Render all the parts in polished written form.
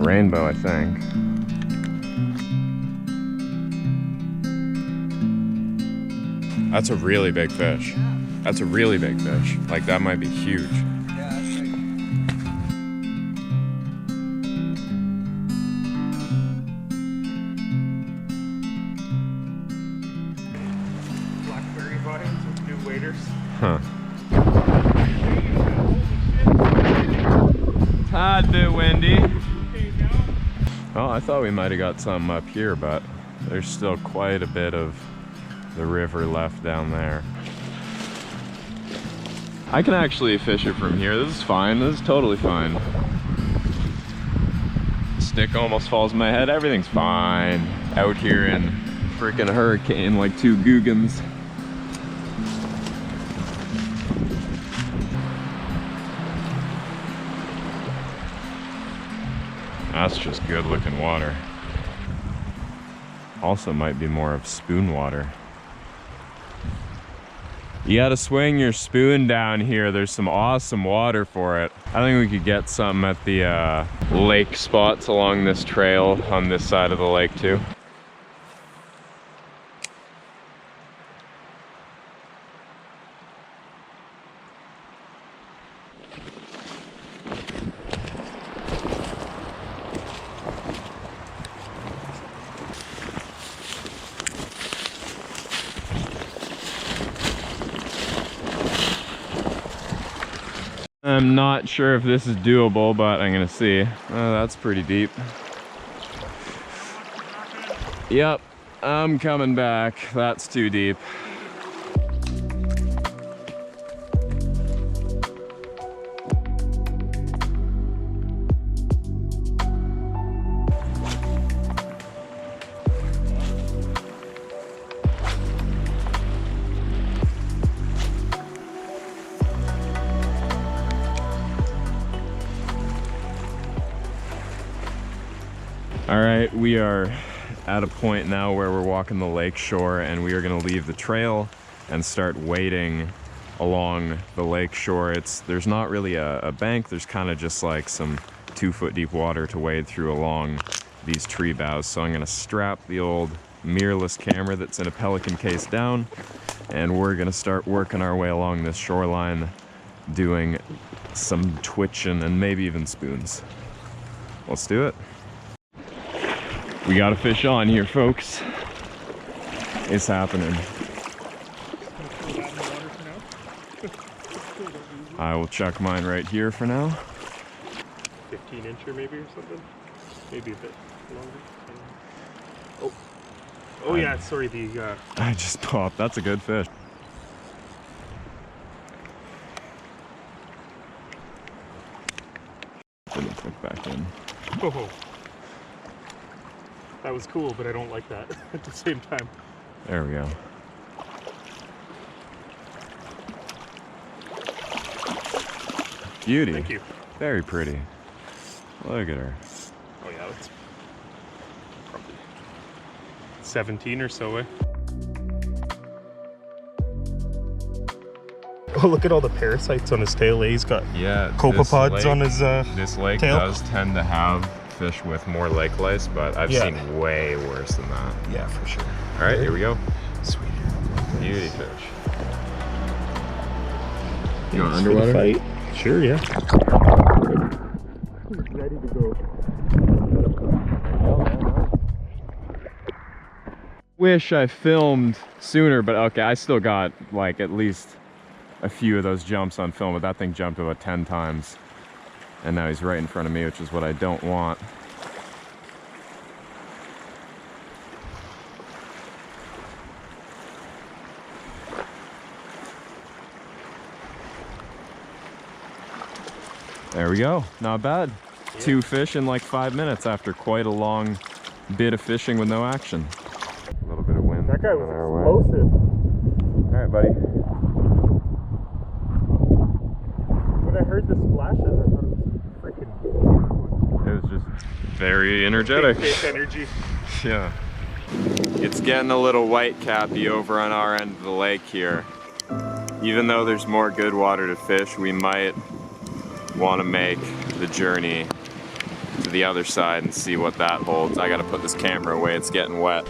Rainbow, I think. That's a really big fish. That's a really big fish. Like, that might be huge. Blackberry vines with new waders. Huh. Tad bit windy. Oh, I thought we might have got some up here, but there's still quite a bit of the river left down there. I can actually fish it from here. This is fine. This is totally fine. Stick almost falls in my head. Everything's fine. Out here in freaking hurricane like two googans. That's just good looking water. Also might be more of spoon water. You gotta swing your spoon down here. There's some awesome water for it. I think we could get some at the lake spots along this trail on this side of the lake too. I'm not sure if this is doable, but I'm gonna see. Oh, that's pretty deep. Yep, I'm coming back. That's too deep. All right, we are at a point now where we're walking the lake shore, and we are gonna leave the trail and start wading along the lake shore. There's not really a bank, there's kind of just like some 2-foot deep water to wade through along these tree boughs. So I'm gonna strap the old mirrorless camera that's in a Pelican case down, and we're gonna start working our way along this shoreline, doing some twitching and maybe even spoons. Let's do it. We got a fish on here, folks. It's happening. I will chuck mine right here for now. 15-incher maybe or something? Maybe a bit longer. Oh yeah, sorry, I just popped. That's a good fish. Didn't click back in. Oh. That was cool, but I don't like that at the same time. There we go. Beauty. Thank you. Very pretty. Look at her. Oh yeah, that's probably 17 or so, eh? Oh, look at all the parasites on his tail, eh? He's got copepods on his This lake tail. does tend to have fish with more lake lice, but I've seen way worse than that. Yeah, for sure. All right, here we go. Sweet. Beauty fish. You want underwater? Fight? Sure, yeah. Ready to go. Wish I filmed sooner, but okay, I still got like at least a few of those jumps on film, but that thing jumped about 10 times. And now he's right in front of me, which is what I don't want. There we go, not bad. Yeah. 2 fish in like 5 minutes after quite a long bit of fishing with no action. A little bit of wind. That guy was explosive. All right, buddy. When I heard the splashes, I thought it was freaking... It was just very energetic. Big energy. Yeah. It's getting a little white cappy over on our end of the lake here. Even though there's more good water to fish, we might want to make the journey to the other side and see what that holds. I gotta put this camera away, it's getting wet.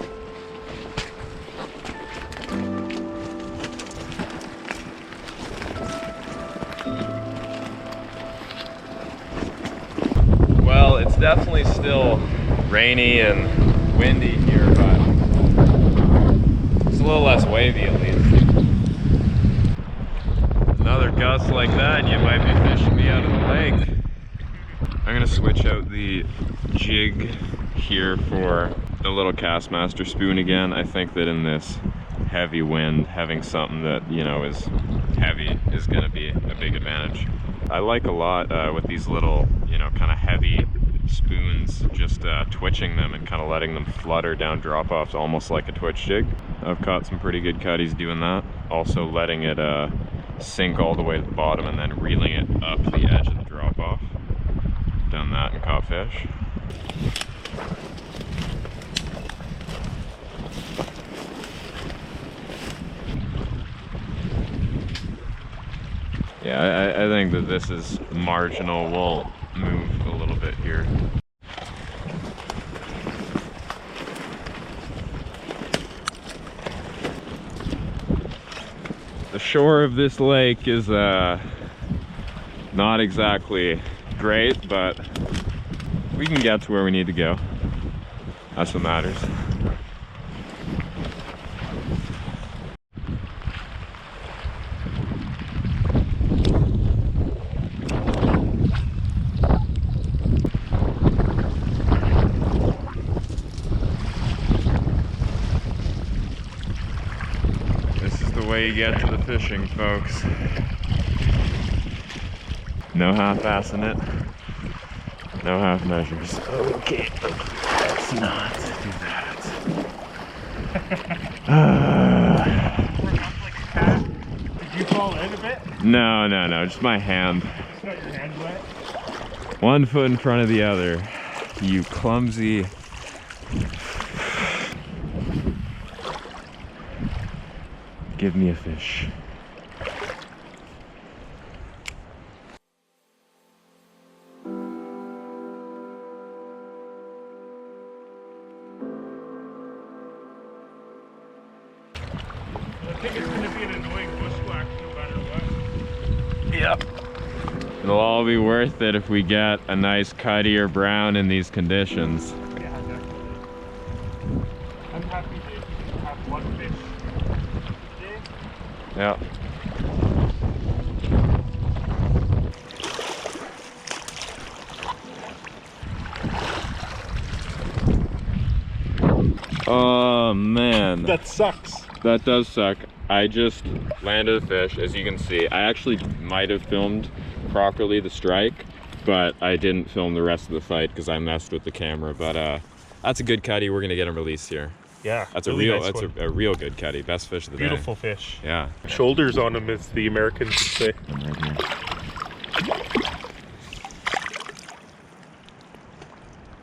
Well, it's definitely still rainy and windy here, but it's a little less wavy at least. Another gust like that and you might be fishing me out of the lake. I'm gonna switch out the jig here for the little Castmaster spoon again. I think that in this heavy wind, having something that, you know, is heavy is gonna be a big advantage. I like a lot with these little, you know, kind of heavy spoons, just twitching them and kind of letting them flutter down drop-offs almost like a twitch jig. I've caught some pretty good cutties doing that. Also letting it sink all the way to the bottom and then reeling it up the edge of the drop-off. Done that and caught fish. Yeah, I think that this is marginal. We'll move a little bit here. The shore of this lake is not exactly great, but we can get to where we need to go. That's what matters. This is the way you get to the fishing, folks. No half-assing it. No half measures. Okay, let's not do that. Did you fall in a bit? No, just my hand. Just got your hand wet? One foot in front of the other. You clumsy. Give me a fish. I think it's going to be an annoying bushwhack no matter what. Yep. It'll all be worth it if we get a nice cutty or brown in these conditions. Yeah, definitely. I'm happy to have one fish today. Yeah. Oh man. That sucks. That does suck. I just landed a fish, as you can see. I actually might have filmed properly the strike, but I didn't film the rest of the fight because I messed with the camera. But that's a good cutty. We're gonna get him released here. Yeah, That's really a real, nice that's one. a real good cutty. Best fish of the Beautiful day. fish. Yeah. Shoulders on him, as the Americans would say. I'm right here.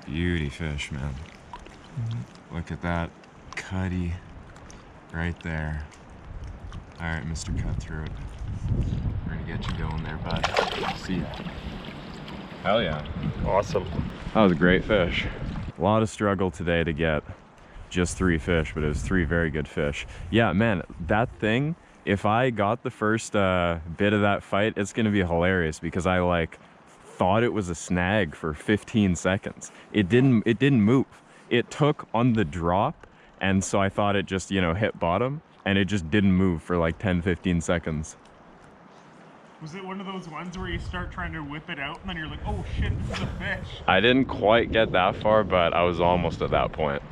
Beauty fish, man. Look at that cutty right there. All right, Mr. Cutthroat. We're gonna get you going there, bud. See ya. Hell yeah. Awesome. That was a great fish. A lot of struggle today to get just 3 fish, but it was 3 very good fish. Yeah, man, that thing, if I got the first bit of that fight, it's gonna be hilarious because I like thought it was a snag for 15 seconds. It didn't move. It took on the drop, and so I thought it just, you know, hit bottom, and it just didn't move for like 10-15 seconds. Was it one of those ones where you start trying to whip it out and then you're like, oh shit, this is a fish? I didn't quite get that far, but I was almost at that point.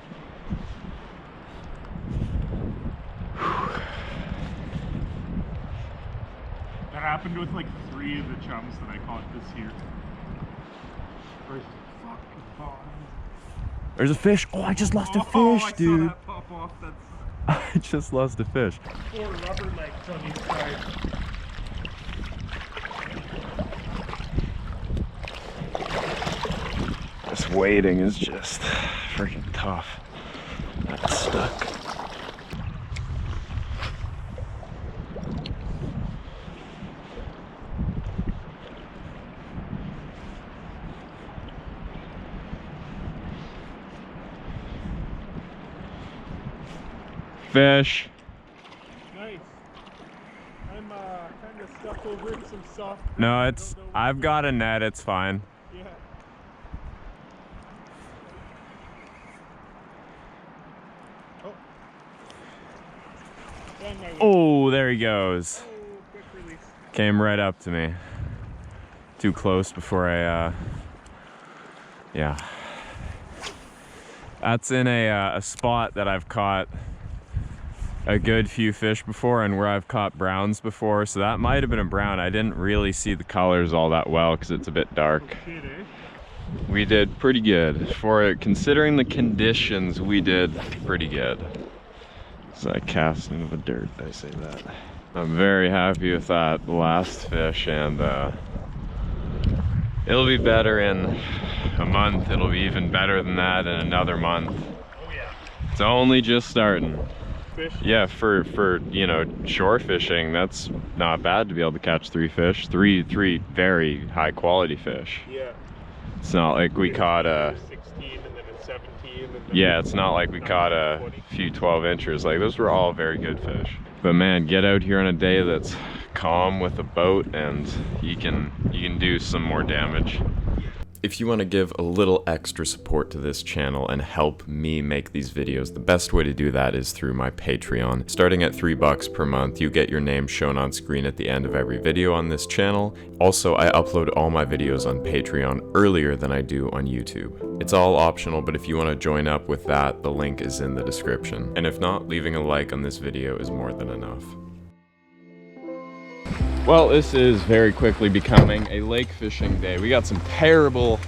That happened with like 3 of the chums that I caught this year. Where's the fucking bottom? There's a fish. Oh, I just lost a fish, I dude. saw that pop off. That's I just lost a fish. 4 rubber legs on each side. This wading is just freaking tough. That's stuck. Fish. Nice. I'm kind of stuck over in some soft. No, it's, I've got a net, it's fine. Yeah. Oh. On my way. Oh, there he goes. Oh, quick release. Came right up to me. Too close before I, yeah. That's in a spot that I've caught a good few fish before and where I've caught browns before, so that might have been a brown. I didn't really see the colors all that well because it's a bit dark. Oh, shit, eh? We did pretty good. For considering the conditions, we did pretty good. So I cast into the dirt, I say that. I'm very happy with that last fish, and it'll be better in a month. It'll be even better than that in another month. Oh yeah. It's only just starting. Fish? Yeah, for you know, shore fishing, that's not bad to be able to catch 3 fish. Three very high quality fish. Yeah. It's not like we caught a 16 and then a 17 and then yeah, it's not like we caught a 20. few 12 inchers. Like, those were all very good fish. But man, get out here on a day that's calm with a boat and you can do some more damage. If you want to give a little extra support to this channel and help me make these videos, the best way to do that is through my Patreon. Starting at $3 per month, you get your name shown on screen at the end of every video on this channel. Also, I upload all my videos on Patreon earlier than I do on YouTube. It's all optional, but if you want to join up with that, the link is in the description. And if not, leaving a like on this video is more than enough. Well, this is very quickly becoming a lake fishing day. We got some terrible,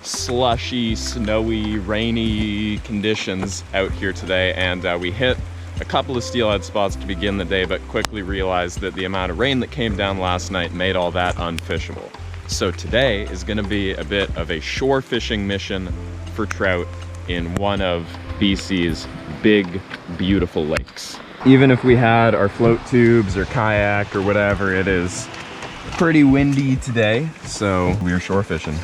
slushy, snowy, rainy conditions out here today, and we hit a couple of steelhead spots to begin the day, but quickly realized that the amount of rain that came down last night made all that unfishable. So today is going to be a bit of a shore fishing mission for trout in one of BC's big, beautiful lakes. Even if we had our float tubes or kayak or whatever, it is pretty windy today, so we're shore fishing.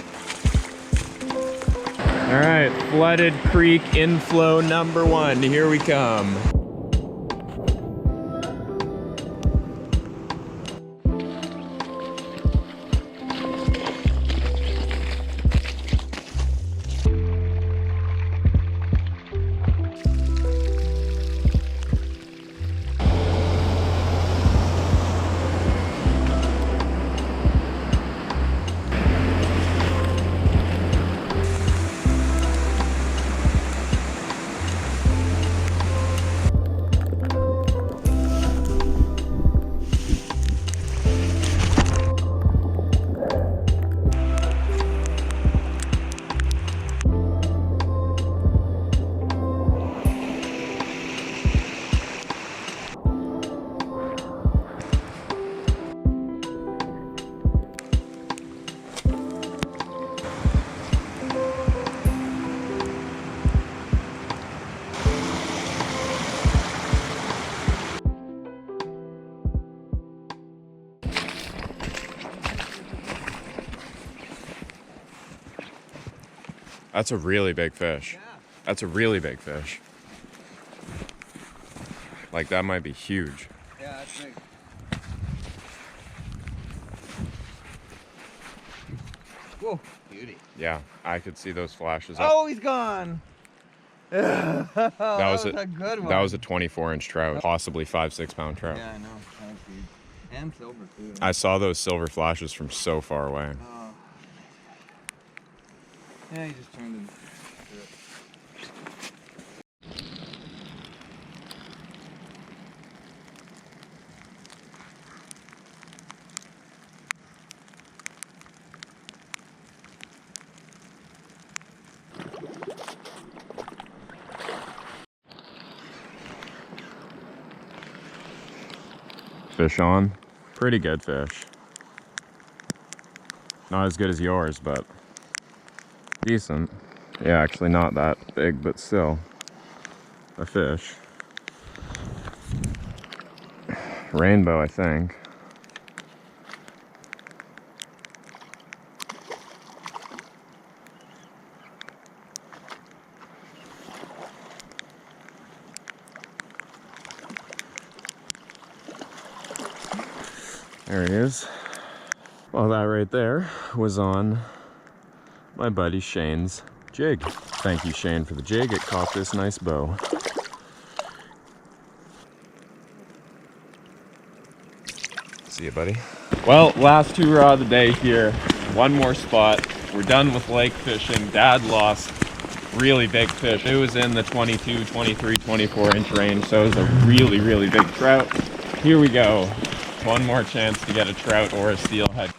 All right, flooded creek inflow number 1, here we come. That's a really big fish. Yeah. That's a really big fish. Like, that might be huge. Yeah, that's big. Whoa, beauty. Yeah, I could see those flashes. Oh, he's gone. that was a good one. That was a 24-inch trout, possibly 5-6 pound trout. Yeah, I know. That was huge. And silver too. I saw those silver flashes from so far away. Oh. Yeah, he just turned into it. Fish on. Pretty good fish. Not as good as yours, but decent. Yeah, actually not that big, but still a fish. Rainbow, I think. There he is. Well, that right there was on my buddy Shane's jig. Thank you, Shane, for the jig. It caught this nice bow. See you, buddy. Well, last two rod of the day here. One more spot. We're done with lake fishing. Dad lost really big fish. It was in the 22, 23, 24 inch range, so it was a really, really big trout. Here we go. One more chance to get a trout or a steelhead.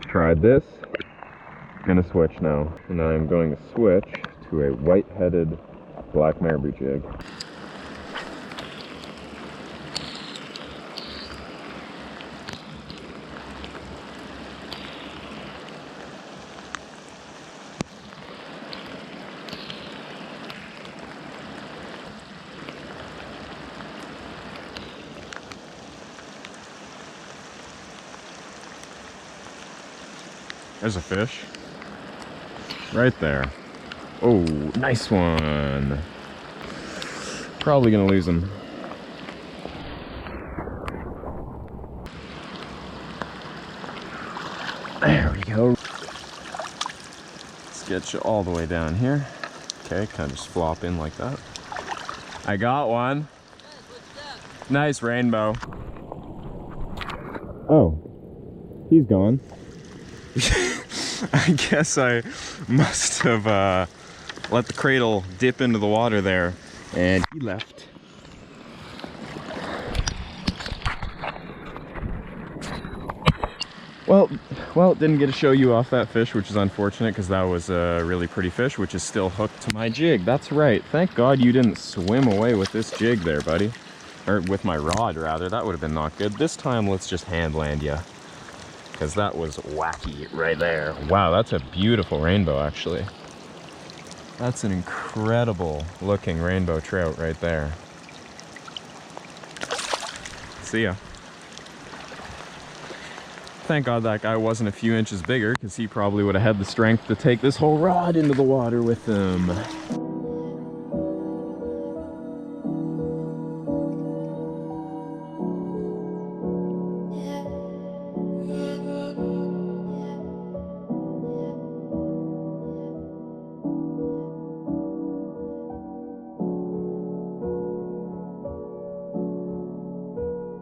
Tried this. Gonna switch now. And I'm going to switch to a white-headed black marabou jig. There's a fish. Right there. Oh, nice one. Probably gonna lose him. There we go. Let's get you all the way down here. Okay, kind of just flop in like that. I got one. Nice rainbow. Oh, he's gone. I guess I must have let the cradle dip into the water there, and he left. Well, didn't get to show you off that fish, which is unfortunate because that was a really pretty fish, which is still hooked to my jig. That's right. Thank God you didn't swim away with this jig there, buddy. Or with my rod, rather. That would have been not good. This time, let's just hand land you, because that was wacky right there. Wow, that's a beautiful rainbow, actually. That's an incredible looking rainbow trout right there. See ya. Thank God that guy wasn't a few inches bigger, because he probably would have had the strength to take this whole rod into the water with him.